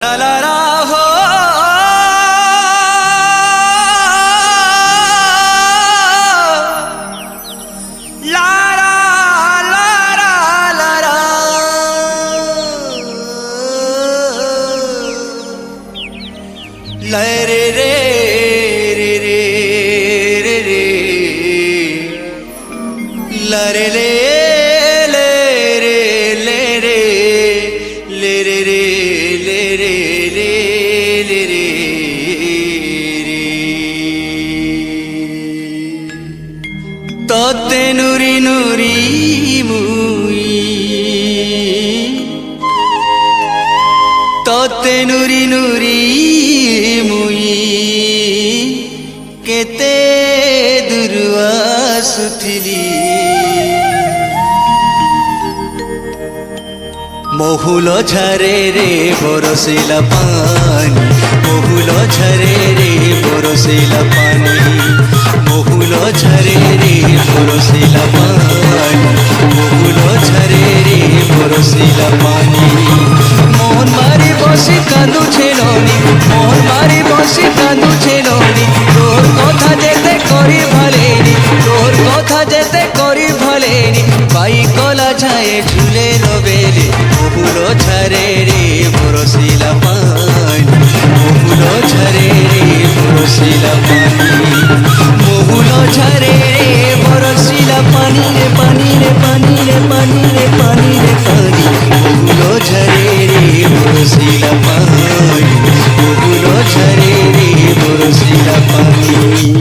La la la ho la la la la la la re re re re re re la re le তোতে নুরি নুরি মুই তোতে নুরি নুরি মুই কেতে দূরু আসুথিলি মহুল ঝরে রে বরসিলা পানি মহুল ঝরে রে বরসিলা পানি মহুল ঝরে রে বরসিলা পানি মহুল ঝরে রে বরসিলা পানি মন মারি বসি কাঁদুছে ননি মন মারি বসি কাঁদুছে ননি তোর কথা যেতে করি ভালেনি তোর কথা যেতে করি ভালেনি পাই কলা ছায়ে ঝুলে রবেলে মহুল ঝরে রে বরসিলা পানি মহুল ঝরে রে বরসিলা পানি মহুল ঝরে রে বরসিলা পানি রে পানি রে পানি রে পানি রে পানি রে পানি মহুল ঝরে রে বরসিলা পানি মহুল ঝরে রে বরসিলা পানি